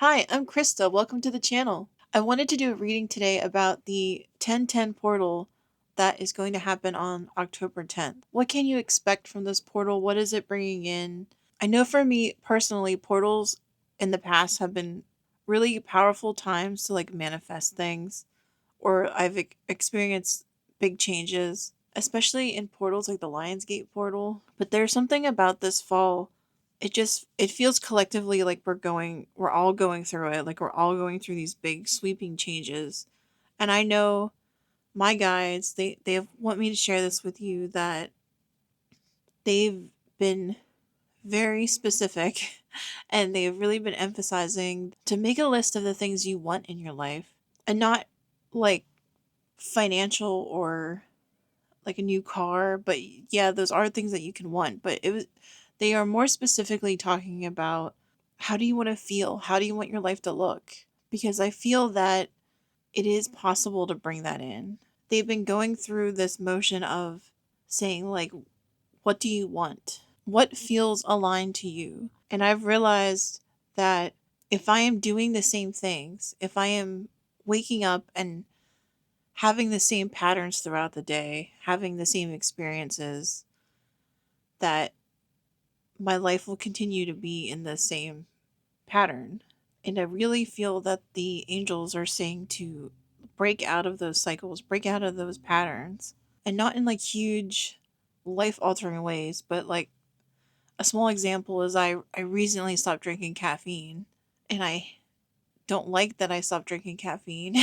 Hi, I'm Krista. Welcome to the channel. I wanted to do a reading today about the 1010 portal that is going to happen on October 10th. What can you expect from this portal? What is it bringing in? I know for me personally, portals in the past have been really powerful times to manifest things, or I've experienced big changes, especially in portals like the Lionsgate portal. But there's something about this fall. It feels collectively like we're all going through it, like we're all going through these big sweeping changes. And I know my guides, they want me to share this with you, that they've been very specific and they've really been emphasizing to make a list of the things you want in your life, and not like financial or like a new car, but yeah, those are things that you can want, but they are more specifically talking about how do you want to feel? How do you want your life to look? Because I feel that it is possible to bring that in. They've been going through this motion of saying, like, what do you want? What feels aligned to you? And I've realized that if I am doing the same things, if I am waking up and having the same patterns throughout the day, having the same experiences, that my life will continue to be in the same pattern. And I really feel that the angels are saying to break out of those cycles, break out of those patterns, and not in like huge life altering ways, but like a small example is I recently stopped drinking caffeine, and I don't like that I stopped drinking caffeine.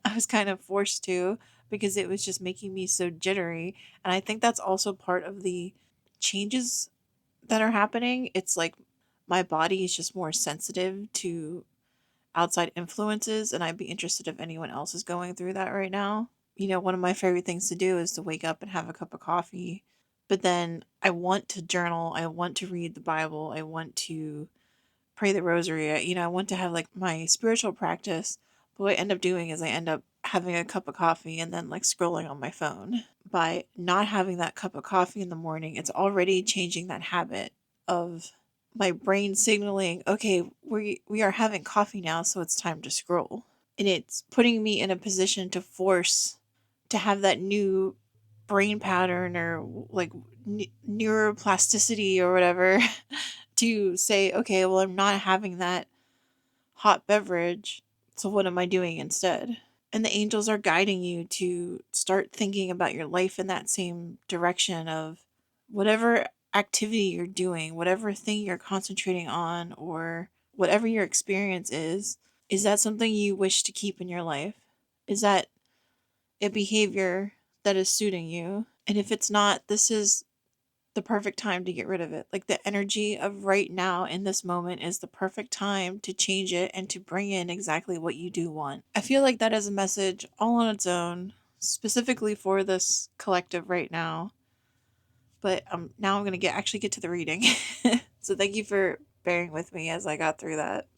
I was kind of forced to because it was just making me so jittery. And I think that's also part of the changes that are happening. It's like my body is just more sensitive to outside influences, and I'd be interested if anyone else is going through that right now. One of my favorite things to do is to wake up and have a cup of coffee. But then I want to journal, I want to read the Bible, I want to pray the rosary. I want to have like my spiritual practice. But what I end up doing is I end up having a cup of coffee and then like scrolling on my phone. By not having that cup of coffee in the morning, it's already changing that habit of my brain signaling, okay, we are having coffee now, so it's time to scroll. And it's putting me in a position to force to have that new brain pattern, or like neuroplasticity or whatever, to say, okay, well, I'm not having that hot beverage. So what am I doing instead? And the angels are guiding you to start thinking about your life in that same direction of whatever activity you're doing, whatever thing you're concentrating on, or whatever your experience is that something you wish to keep in your life? Is that a behavior that is suiting you? And if it's not, this is the perfect time to get rid of it. Like, the energy of right now in this moment is the perfect time to change it and to bring in exactly what you do want. I feel like that is a message all on its own, specifically for this collective right now. But now I'm gonna get to the reading. So thank you for bearing with me as I got through that.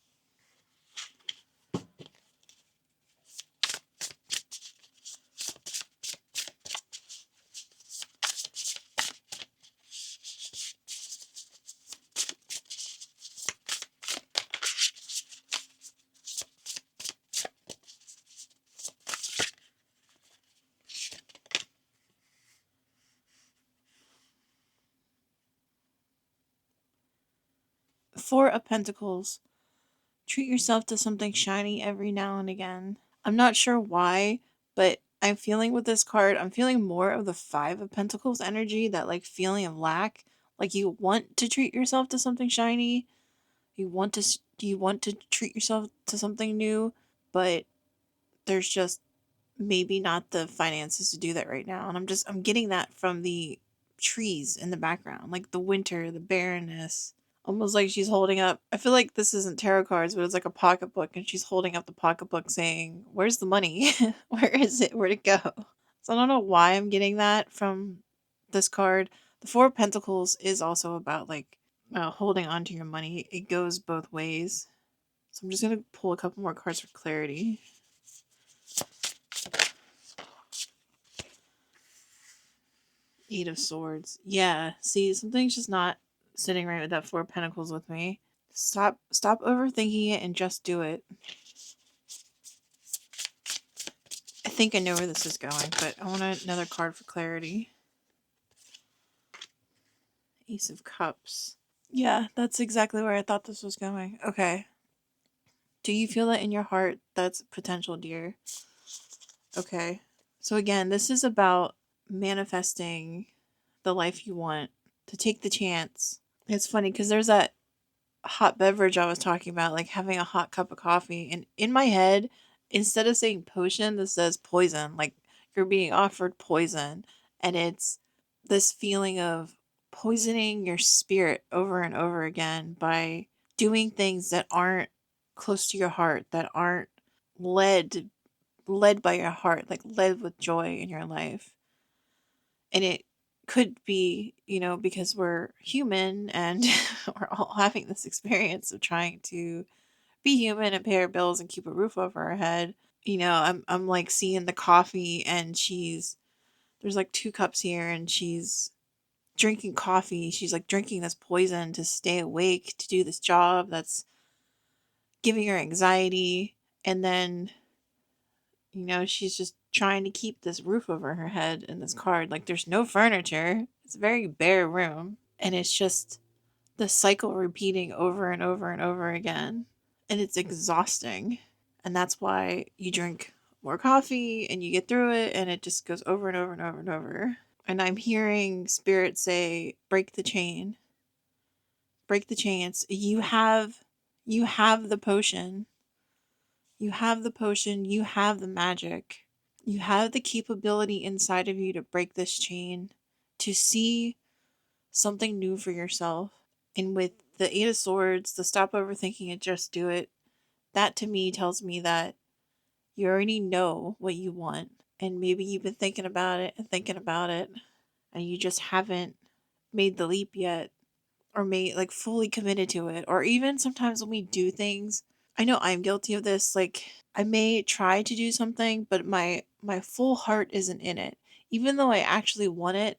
Four of Pentacles. Treat yourself to something shiny every now and again. I'm not sure why, but I'm feeling with this card, I'm feeling more of the Five of Pentacles energy, that like feeling of lack. Like, you want to treat yourself to something shiny. You want to treat yourself to something new, but there's just maybe not the finances to do that right now. And I'm getting that from the trees in the background, like the winter, the barrenness. Almost like she's holding up, I feel like this isn't tarot cards, but it's like a pocketbook, and she's holding up the pocketbook saying, "Where's the money? Where is it? Where'd it go?" So I don't know why I'm getting that from this card. The Four of Pentacles is also about like holding on to your money. It goes both ways. So I'm just gonna pull a couple more cards for clarity. Eight of Swords. Yeah, see, something's just not sitting right with that Four of Pentacles with me. Stop overthinking it and just do it. I think I know where this is going, but I want another card for clarity. Ace of Cups. Yeah, that's exactly where I thought this was going. Okay. Do you feel that in your heart? That's potential, dear. Okay. So again, this is about manifesting the life you want, to take the chance. It's funny because there's that hot beverage I was talking about, like having a hot cup of coffee. And in my head, instead of saying potion, this says poison. Like you're being offered poison. And it's this feeling of poisoning your spirit over and over again by doing things that aren't close to your heart, that aren't led led by your heart, like led with joy in your life. And it could be, because we're human and we're all having this experience of trying to be human and pay our bills and keep a roof over our head. I'm like seeing the coffee and there's like two cups here and she's drinking coffee. She's like drinking this poison to stay awake, to do this job that's giving her anxiety. And then, she's just trying to keep this roof over her head in this card. Like there's no furniture. It's a very bare room. And it's just the cycle repeating over and over and over again. And it's exhausting. And that's why you drink more coffee and you get through it and it just goes over and over and over and over. And I'm hearing spirit say, break the chain. Break the chains. You have the potion. You have the potion. You have the magic. You have the capability inside of you to break this chain, to see something new for yourself. And with the Eight of Swords, the stop overthinking it, just do it, that to me tells me that you already know what you want. And maybe you've been thinking about it and thinking about it, and you just haven't made the leap yet, or made like fully committed to it. Or even sometimes when we do things, I know I'm guilty of this, like I may try to do something, but my full heart isn't in it. Even though I actually want it,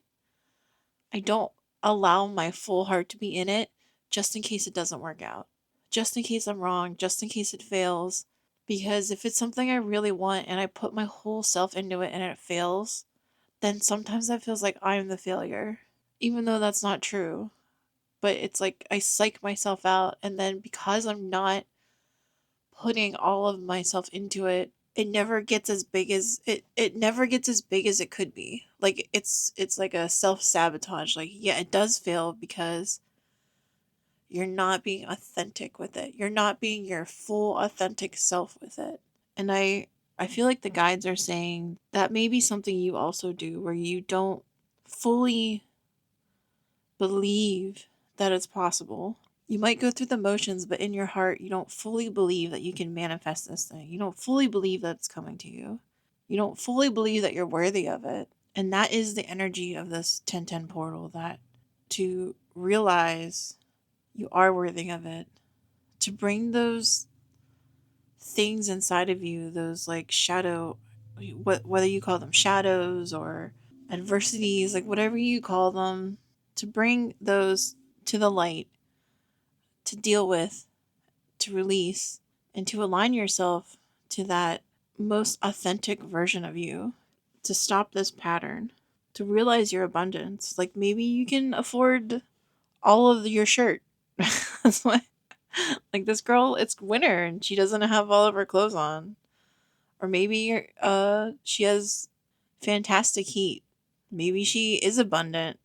I don't allow my full heart to be in it just in case it doesn't work out. Just in case I'm wrong, just in case it fails. Because if it's something I really want and I put my whole self into it and it fails, then sometimes that feels like I'm the failure. Even though that's not true. But it's like I psych myself out, and then because I'm not putting all of myself into it, it never gets as big as it never gets as big as it could be. Like it's like a self-sabotage. Like yeah, it does fail because you're not being authentic with it. You're not being your full authentic self with it. And I feel like the guides are saying that may be something you also do, where you don't fully believe that it's possible. You might go through the motions, but in your heart, you don't fully believe that you can manifest this thing. You don't fully believe that it's coming to you. You don't fully believe that you're worthy of it. And that is the energy of this 1010 portal, that to realize you are worthy of it, to bring those things inside of you, those like shadow, whether you call them shadows or adversities, like whatever you call them, to bring those to the light, to deal with, to release, and to align yourself to that most authentic version of you, to stop this pattern, to realize your abundance. Like maybe you can afford all of your shirt. That's why, like this girl, it's winter and she doesn't have all of her clothes on. Or maybe she has fantastic heat. Maybe she is abundant.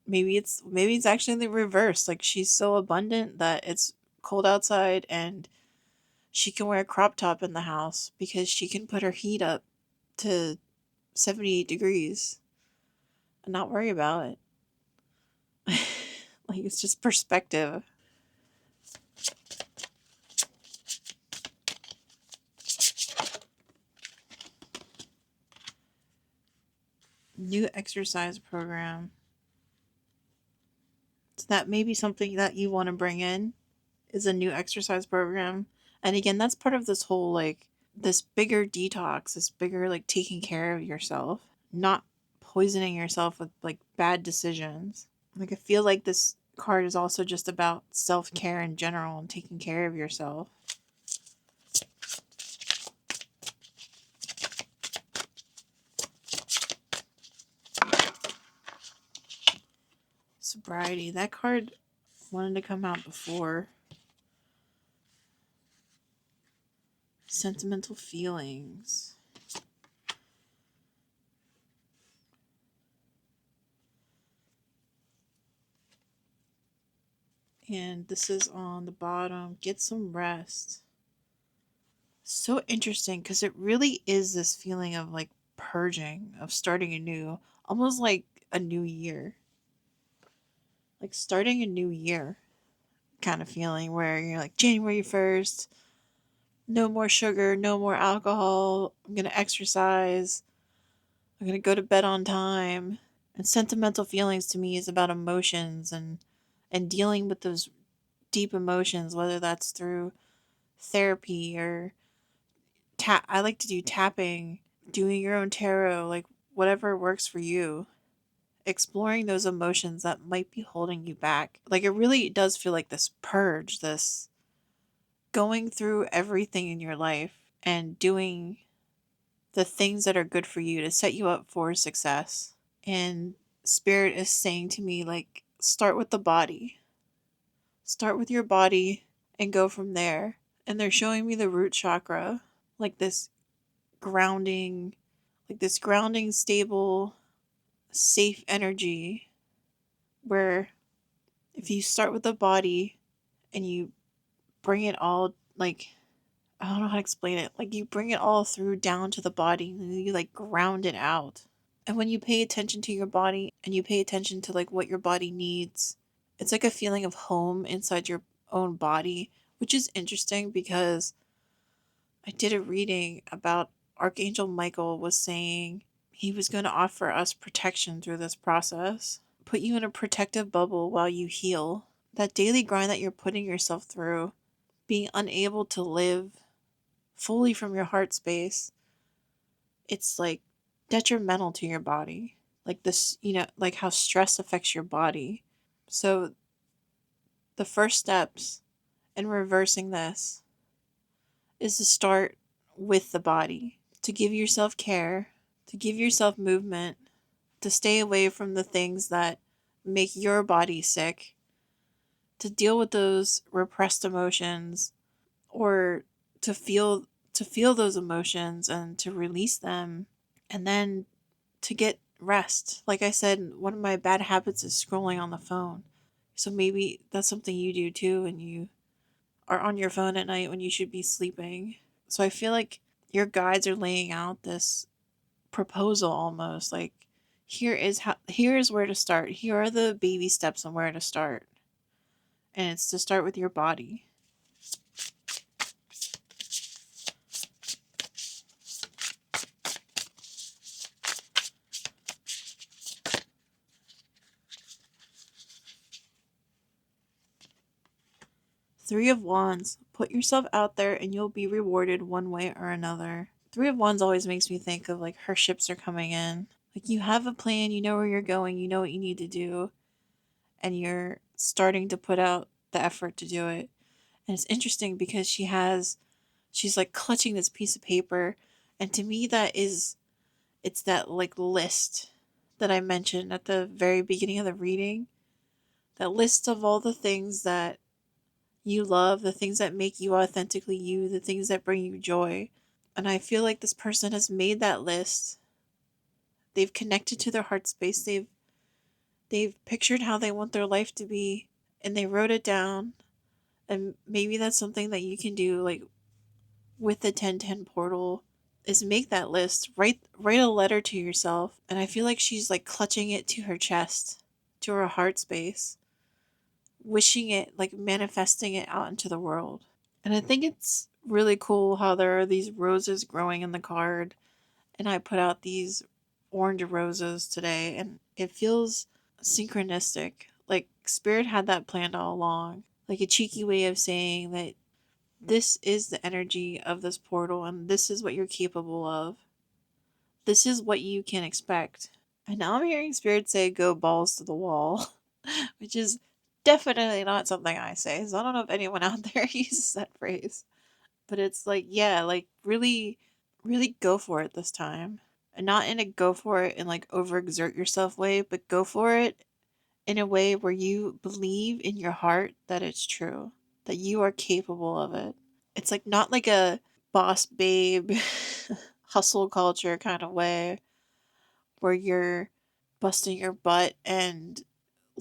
Maybe it's actually the reverse. Like she's so abundant that it's cold outside and she can wear a crop top in the house because she can put her heat up to 78 degrees and not worry about it. Like it's just perspective. New exercise program. So that may be something that you want to bring in, is a new exercise program. And again, that's part of this whole like this bigger detox, this bigger like taking care of yourself, not poisoning yourself with like bad decisions. Like I feel like card is also just about self-care in general and taking care of yourself. Sobriety. That card wanted to come out before. Sentimental feelings. And this is on the bottom. Get some rest. So interesting because it really is this feeling of like purging, of starting anew, almost like a new year. Like starting a new year kind of feeling where you're like January 1st, no more sugar, no more alcohol. I'm going to exercise. I'm going to go to bed on time. And sentimental feelings to me is about emotions and dealing with those deep emotions, whether that's through therapy or I like to do tapping, doing your own tarot, like whatever works for you. Exploring those emotions that might be holding you back. Like it really does feel like this purge, this going through everything in your life and doing the things that are good for you to set you up for success. And Spirit is saying to me, like, start with the body. Start with your body and go from there. And they're showing me the root chakra, like grounding, this grounding, stable, safe energy where if you start with the body and you bring it all, like, I don't know how to explain it. Like, you bring it all through down to the body and you, like, ground it out. And when you pay attention to your body and you pay attention to, like, what your body needs, it's like a feeling of home inside your own body, which is interesting because I did a reading about Archangel Michael was saying he was going to offer us protection through this process, put you in a protective bubble while you heal. That daily grind that you're putting yourself through, being unable to live fully from your heart space, it's like detrimental to your body. Like this, like how stress affects your body. So the first steps in reversing this is to start with the body, to give yourself care, to give yourself movement, to stay away from the things that make your body sick, to deal with those repressed emotions or to feel those emotions and to release them and then to get rest. Like I said, one of my bad habits is scrolling on the phone. So maybe that's something you do too and you are on your phone at night when you should be sleeping. So I feel like your guides are laying out this proposal almost like here is where to start. Here are the baby steps on where to start. And it's to start with your body. Three of Wands. Put yourself out there and you'll be rewarded one way or another. Three of Wands always makes me think of like her ships are coming in. Like you have a plan, you know where you're going, you know what you need to do, and you're starting to put out the effort to do it. And it's interesting because she's like clutching this piece of paper, and to me it's that like list that I mentioned at the very beginning of the reading. That list of all the things that you love, the things that make you authentically you, the things that bring you joy. And I feel like this person has made that list. They've connected to their heart space. They've pictured how they want their life to be and they wrote it down. And maybe that's something that you can do like with the 1010 portal is make that list. Write a letter to yourself. And I feel like she's like clutching it to her chest, to her heart space, wishing it, like manifesting it out into the world. And I think it's really cool how there are these roses growing in the card. And I put out these orange roses today, and it feels synchronistic. Like Spirit had that planned all along. Like a cheeky way of saying that this is the energy of this portal, and this is what you're capable of. This is what you can expect. And now I'm hearing Spirit say, go balls to the wall, which is definitely not something I say. So I don't know if anyone out there uses that phrase. But it's like, yeah, like really, really go for it this time. And not in a go for it and like overexert yourself way, but go for it in a way where you believe in your heart that it's true, that you are capable of it. It's like not like a boss babe hustle culture kind of way where you're busting your butt and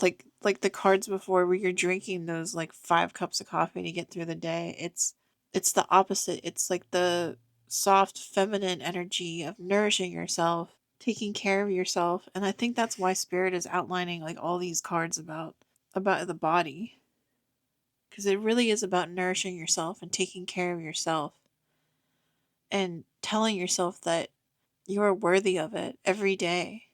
like the cards before where you're drinking those like 5 cups of coffee to get through the day. It's the opposite. It's like the soft feminine energy of nourishing yourself, taking care of yourself. And I think that's why spirit is outlining like all these cards about the body, because it really is about nourishing yourself and taking care of yourself and telling yourself that you are worthy of it every day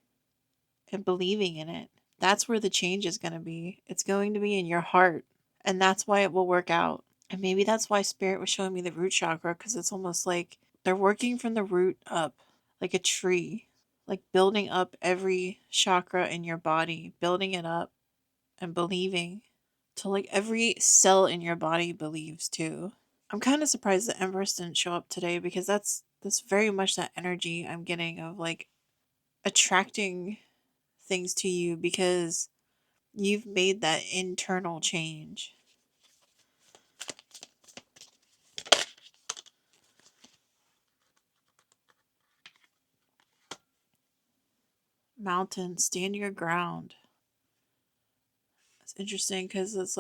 and believing in it. That's where the change is going to be. It's going to be in your heart. And that's why it will work out. And maybe that's why Spirit was showing me the root chakra, because it's almost like they're working from the root up, like a tree, like building up every chakra in your body, building it up and believing till like every cell in your body believes too. I'm kind of surprised the Empress didn't show up today, because that's very much that energy I'm getting of like attracting things to you because you've made that internal change. Mountain, stand your ground. It's interesting because it's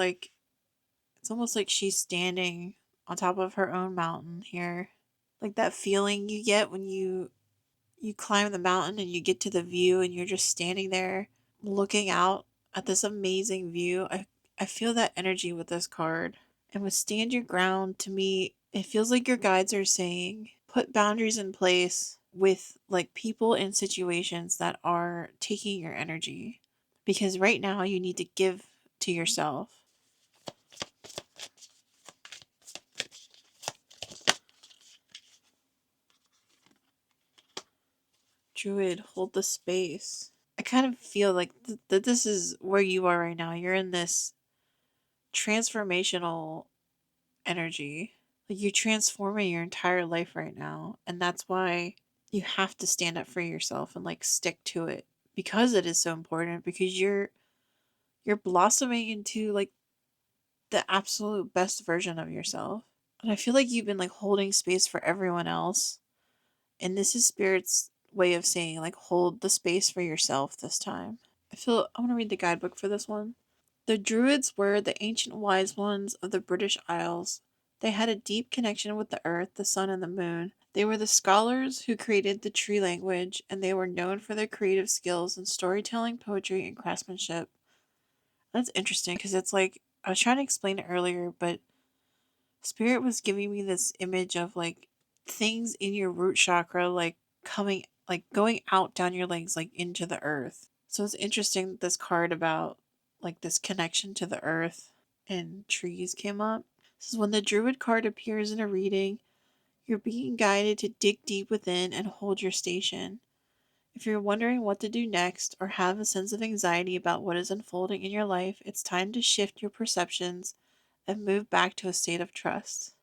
almost like she's standing on top of her own mountain here. Like that feeling you get when you climb the mountain and you get to the view and you're just standing there looking out at this amazing view. I feel that energy with this card. And with stand your ground, to me, it feels like your guides are saying put boundaries in place with like people and situations that are taking your energy. Because right now you need to give to yourself. Druid, hold the space. I kind of feel like that this is where you are right now. You're in this transformational energy. Like you're transforming your entire life right now. And that's why you have to stand up for yourself and like stick to it, because it is so important, because you're blossoming into like the absolute best version of yourself. And I feel like you've been like holding space for everyone else. And this is spirit's way of saying like hold the space for yourself this time. I want to read the guidebook for this one. The Druids were the ancient wise ones of the British Isles. They had a deep connection with the earth, the sun, and the moon. They were the scholars who created the tree language, and they were known for their creative skills in storytelling, poetry, and craftsmanship. That's interesting because it's like I was trying to explain it earlier, but Spirit was giving me this image of like things in your root chakra, like coming, like going out down your legs, like into the earth. So it's interesting that this card about like this connection to the earth and trees came up. This is when the Druid card appears in a reading. You're being guided to dig deep within and hold your station. If you're wondering what to do next or have a sense of anxiety about what is unfolding in your life, it's time to shift your perceptions and move back to a state of trust.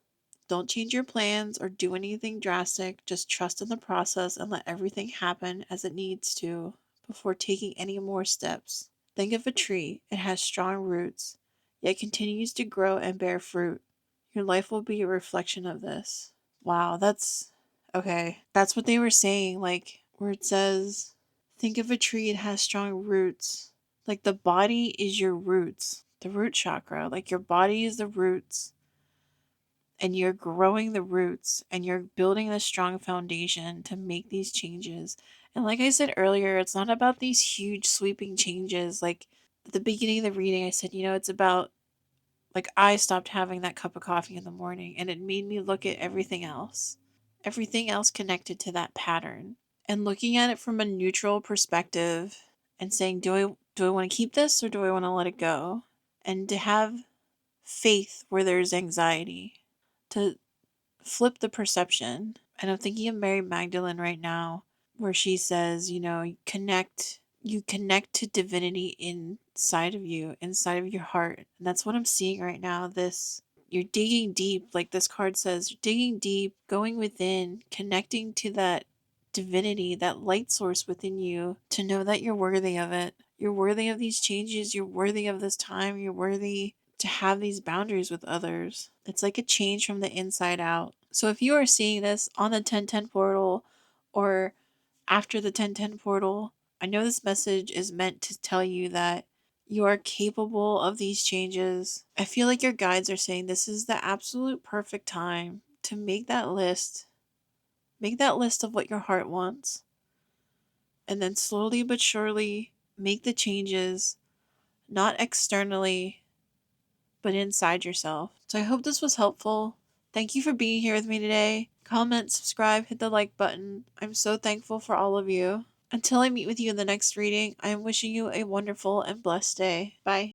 Don't change your plans or do anything drastic. Just trust in the process and let everything happen as it needs to before taking any more steps. Think of a tree. It has strong roots, yet continues to grow and bear fruit. Your life will be a reflection of this. Wow, that's okay. That's what they were saying, like where it says, think of a tree, it has strong roots. Like the body is your roots, the root chakra. Like your body is the roots, and you're growing the roots and you're building a strong foundation to make these changes. And like I said earlier, it's not about these huge sweeping changes. Like at the beginning of the reading, I said, it's about like I stopped having that cup of coffee in the morning and it made me look at everything else connected to that pattern, and looking at it from a neutral perspective and saying, do I want to keep this or do I want to let it go? And to have faith where there's anxiety, to flip the perception. And I'm thinking of Mary Magdalene right now, where she says, you connect to divinity inside of you, inside of your heart. And that's what I'm seeing right now. This, you're digging deep, like this card says, you're digging deep, going within, connecting to that divinity, that light source within you, to know that you're worthy of it. You're worthy of these changes. You're worthy of this time. You're worthy to have these boundaries with others. It's like a change from the inside out. So if you are seeing this on the 1010 portal or after the 1010 portal, I know this message is meant to tell you that you are capable of these changes. I feel like your guides are saying this is the absolute perfect time to make that list. Make that list of what your heart wants. And then slowly but surely make the changes, not externally, but inside yourself. So I hope this was helpful. Thank you for being here with me today. Comment, subscribe, hit the like button. I'm so thankful for all of you. Until I meet with you in the next reading, I am wishing you a wonderful and blessed day. Bye.